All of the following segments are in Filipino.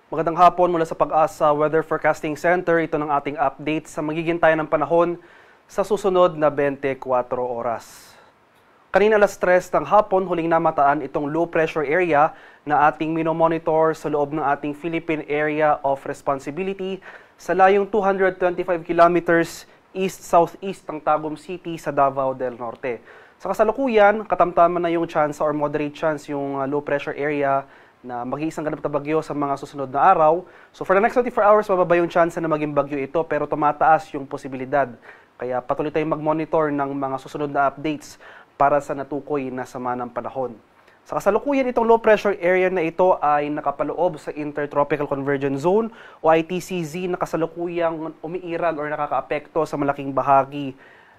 Magandang hapon mula sa Pag-asa Weather Forecasting Center. Ito ng ating update sa magiging tayo ng panahon sa susunod na 24 oras. Kanina alas 3 ng hapon, huling namataan itong low pressure area na ating minomonitor sa loob ng ating Philippine Area of Responsibility sa layong 225 kilometers east-southeast ng Tagum City sa Davao del Norte. Sa kasalukuyan, katamtaman na yung chance or moderate chance yung low pressure area na mag-iisang ganap na bagyo sa mga susunod na araw. So for the next 24 hours, mababa yung chance na maging bagyo ito pero tumataas yung posibilidad. Kaya patuloy tayong mag-monitor ng mga susunod na updates para sa natukoy na sama ng panahon. Sa kasalukuyan, itong low pressure area na ito ay nakapaloob sa Intertropical Convergence Zone o ITCZ na kasalukuyang umiiral or nakakaapekto sa malaking bahagi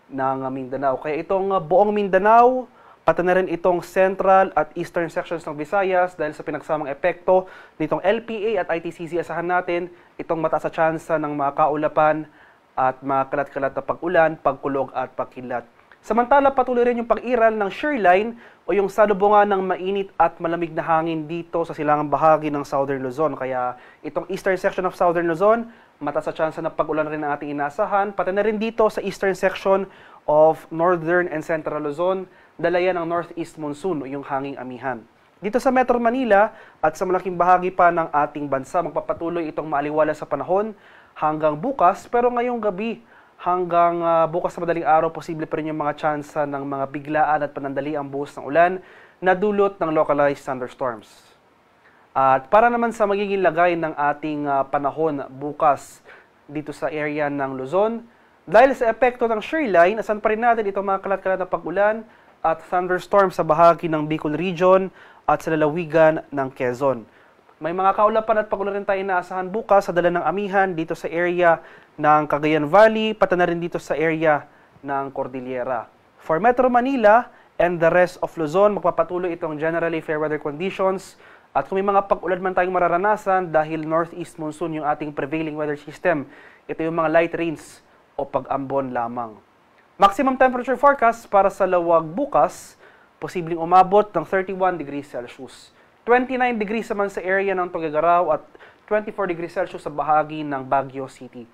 ng Mindanao. Kaya itong buong Mindanao, pati na rin itong central at eastern sections ng Visayas dahil sa pinagsamang epekto nitong LPA at ITCZ, asahan natin itong mataas sa tsansa ng mga kaulapan at mga kalat-kalat na pag-ulan, pagkulog at pagkilat. Samantala, patuloy rin yung pag-iral ng shearline o yung salubungan ng mainit at malamig na hangin dito sa silangang bahagi ng Southern Luzon. Kaya itong eastern section of Southern Luzon, mataas sa tsansa ng pag-ulan rin ang ating inaasahan. Pati na rin dito sa eastern section of Northern and Central Luzon, dalayan ng northeast monsoon o yung hanging amihan. Dito sa Metro Manila at sa malaking bahagi pa ng ating bansa, magpapatuloy itong maaliwala sa panahon hanggang bukas, pero ngayong gabi hanggang bukas sa madaling araw, posible pa rin yung mga tsansa ng mga biglaan at panandali ang buhos ng ulan na dulot ng localized thunderstorms. At para naman sa magiging lagay ng ating panahon bukas dito sa area ng Luzon, dahil sa epekto ng shearline, asan pa rin natin itong mga kalat-kalat na pag-ulan at thunderstorm sa bahagi ng Bicol Region at sa lalawigan ng Quezon. May mga kaulapan at pag-ulan rin tayo inaasahan bukas sa dala ng amihan dito sa area ng Cagayan Valley, pati na rin dito sa area ng Cordillera. For Metro Manila and the rest of Luzon, magpapatuloy itong generally fair weather conditions at kung may mga pag-ulan man tayong mararanasan dahil northeast monsoon yung ating prevailing weather system, ito yung mga light rains o pag-ambon lamang. Maximum temperature forecast para sa Lawag bukas, posibleng umabot ng 31 degrees Celsius. 29 degrees naman sa area ng Tuguegarao at 24 degrees Celsius sa bahagi ng Baguio City.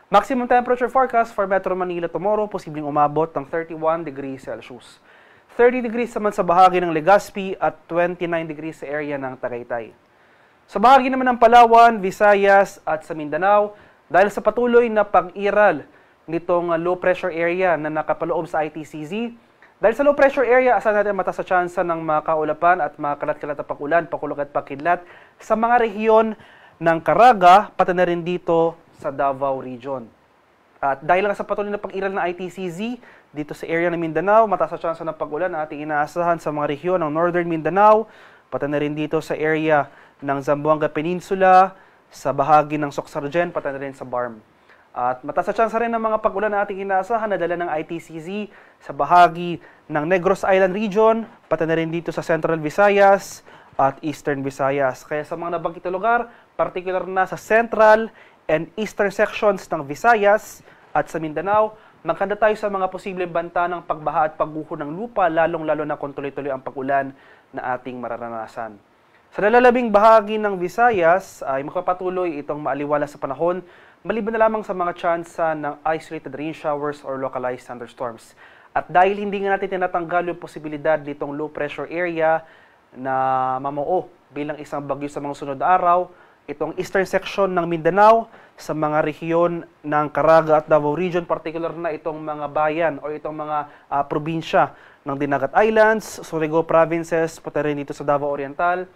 Maximum temperature forecast for Metro Manila tomorrow, posibleng umabot ng 31 degrees Celsius. 30 degrees naman sa bahagi ng Legazpi at 29 degrees sa area ng Tagaytay. Sa bahagi naman ng Palawan, Visayas at sa Mindanao, dahil sa patuloy na pag-iral nitong low pressure area na nakapaloob sa ITCZ. Dahil sa low pressure area, asan natin mataas sa tsansa ng mga kaulapan at mga kalat-kalat na pag-ulan, pakulog at pagkidlat sa mga rehiyon ng Caraga, pati na rin dito sa Davao Region. At dahil lang sa patuloy na pag-iral ng ITCZ, dito sa area ng Mindanao, mataas sa tsansa ng pag-ulan na ating inaasahan sa mga rehiyon ng Northern Mindanao, pati na rin dito sa area ng Zamboanga Peninsula, sa bahagi ng Socsargen, pati na rin sa Barm. At mataas sa tsansa rin ng mga pag-ulan na ating inaasahan na dala ng ITCZ sa bahagi ng Negros Island Region, pati na rin dito sa Central Visayas at Eastern Visayas. Kaya sa mga nabanggit na lugar, particular na sa Central and Eastern sections ng Visayas at sa Mindanao, maghanda tayo sa mga posibleng banta ng pagbaha at pagguho ng lupa, lalong-lalo na kung tuloy-tuloy ang pag-ulan na ating mararanasan. Sa nalalabing bahagi ng Visayas ay magpapatuloy itong maaliwala sa panahon, maliban na lamang sa mga tsansa ng isolated rain showers or localized thunderstorms. At dahil hindi nga natin tinatanggal yung posibilidad ditong low pressure area na mamuo bilang isang bagyo sa mga sunod na araw, itong eastern section ng Mindanao sa mga rehiyon ng Caraga at Davao Region, particular na itong mga bayan o itong mga probinsya ng Dinagat Islands, Surigao Provinces, pati rin dito sa Davao Oriental.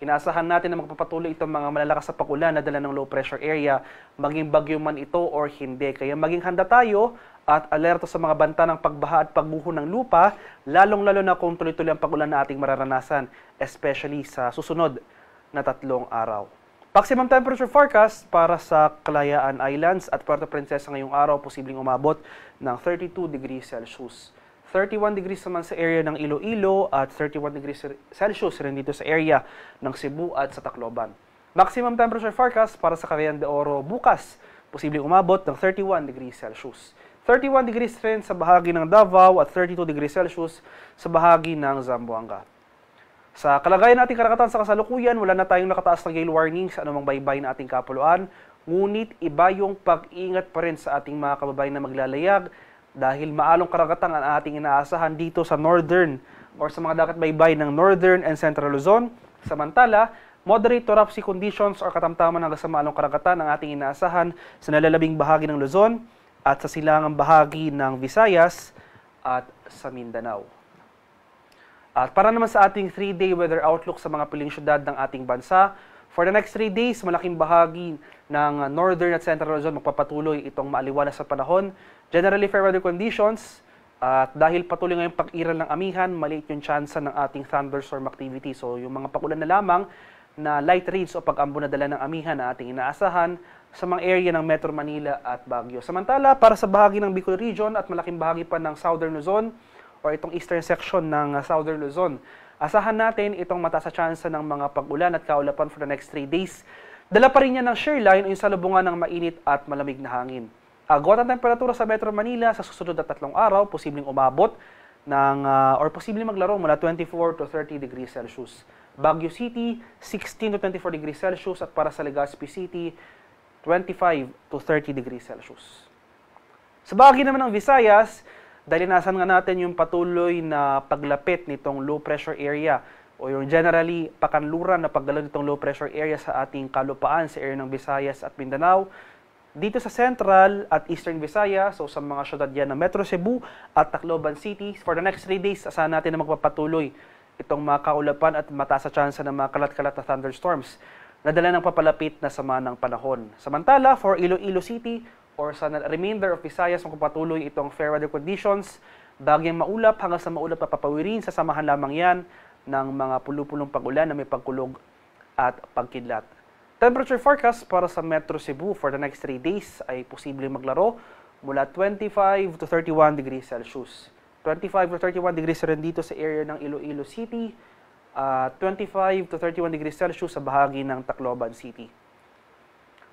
Inaasahan natin na magpapatuloy itong mga malalakas sa pag-ulan na dala ng low pressure area, maging bagyo man ito or hindi. Kaya maging handa tayo at alerto sa mga banta ng pagbaha at pagbuho ng lupa, lalong-lalo na kung tuloy-tuloy ang pag-ulan na ating mararanasan, especially sa susunod na 3 araw. Maximum temperature forecast para sa Kalayaan Islands at Puerto Princesa ngayong araw, posibleng umabot ng 32 degrees Celsius. 31 degrees naman sa area ng Iloilo at 31 degrees Celsius rin dito sa area ng Cebu at sa Tacloban. Maximum temperature forecast para sa Cagayan de Oro bukas, posibleng umabot ng 31 degrees Celsius. 31 degrees rin sa bahagi ng Davao at 32 degrees Celsius sa bahagi ng Zamboanga. Sa kalagayan nating karagatan sa kasalukuyan, wala na tayong nakataas na gale warning sa anumang baybay na ating kapuluan. Ngunit iba yung pag-ingat pa rin sa ating mga kababayan na maglalayag dahil maalong karagatan ang ating inaasahan dito sa northern or sa mga dagat baybay ng northern and central Luzon. Samantala, moderate to rough sea conditions or katamtaman hanggang sa maalong karagatan ang ating inaasahan sa nalalabing bahagi ng Luzon at sa silangang bahagi ng Visayas at sa Mindanao. At para naman sa ating 3-day weather outlook sa mga piling syudad ng ating bansa, for the next 3 days, malaking bahagi ng northern at central Luzon magpapatuloy itong maaliwalas sa panahon. Generally fair weather conditions, at dahil patuloy ngayong pag-iral ng amihan, maliit yung tsansa ng ating thunderstorm activity. So yung mga pakulan na lamang na light rains o pag-ambo na dala ng amihan na ating inaasahan sa mga area ng Metro Manila at Baguio. Samantala, para sa bahagi ng Bicol Region at malaking bahagi pa ng Southern Luzon, or itong eastern section ng Southern Luzon, asahan natin itong mataas sa tsansa ng mga pag-ulan at kaulapan for the next 3 days. Dala pa rin yan ng shear line o yung salubungan ng mainit at malamig na hangin. Agwat ang temperatura sa Metro Manila sa susunod na 3 araw, posibleng umabot ng, or posibleng maglaro mula 24 to 30 degrees Celsius. Baguio City, 16 to 24 degrees Celsius at para sa Legazpi City, 25 to 30 degrees Celsius. Sa bahagi naman ng Visayas, dahil inasan nga natin yung patuloy na paglapit nitong low pressure area o yung generally pakanluran na paggalaw nitong low pressure area sa ating kalupaan sa area ng Visayas at Mindanao. Dito sa Central at Eastern Visayas, so sa mga syudad yan ng Metro Cebu at Tacloban City, for the next 3 days, asahan natin na magpapatuloy itong mga kaulapan at mataas sa tsansa ng mga kalat-kalat na thunderstorms na dala ng papalapit na sama ng panahon. Samantala, for Iloilo City, or sa remainder of Visayas, magpapatuloy itong fair weather conditions, bagyang maulap hanggang sa maulap na papawirin, sasamahan lamang yan ng mga pulu-pulong pag-ulan na may pagkulog at pagkidlat. Temperature forecast para sa Metro Cebu for the next 3 days ay posibleng maglaro mula 25 to 31 degrees Celsius. 25 to 31 degrees rin dito sa area ng Iloilo City, 25 to 31 degrees Celsius sa bahagi ng Tacloban City.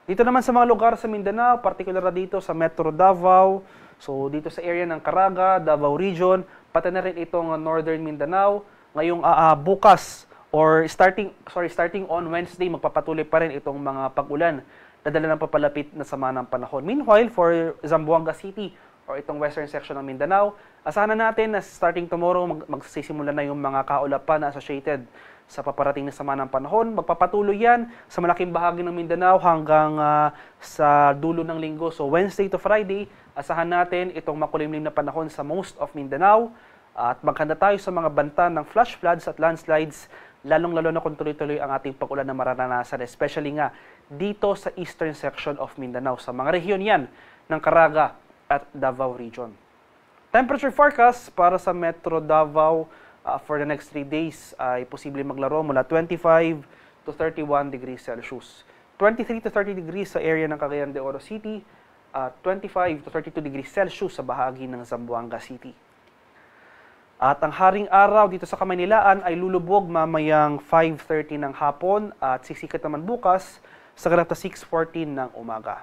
Dito naman sa mga lugar sa Mindanao, particular na dito sa Metro Davao, so dito sa area ng Caraga, Davao Region, pati na rin itong Northern Mindanao. Ngayong bukas or starting on Wednesday, magpapatuloy pa rin itong mga pag-ulan na dala ng papalapit na sama ng panahon. Meanwhile, for Zamboanga City or itong western section ng Mindanao, asahan na natin na starting tomorrow, magsisimula na yung mga kaulapan na associated sa paparating na sama ng panahon. Magpapatuloy yan sa malaking bahagi ng Mindanao hanggang sa dulo ng linggo. So Wednesday to Friday, asahan natin itong makulimlim na panahon sa most of Mindanao. At maghanda tayo sa mga banta ng flash floods at landslides, lalong-lalo na kung tuloy-tuloy ang ating pag-ulan na mararanasan, especially nga dito sa eastern section of Mindanao, sa mga rehiyon yan ng Caraga at Davao Region. Temperature forecast para sa Metro Davao for the next 3 days ay posible maglaro mula 25 to 31 degrees Celsius. 23 to 30 degrees sa area ng Cagayan de Oro City at 25 to 32 degrees Celsius sa bahagi ng Zamboanga City. At ang haring araw dito sa Kamaynilaan ay lulubog mamayang 5:30 ng hapon at sisikat naman bukas sa ganap na 6:14 ng umaga.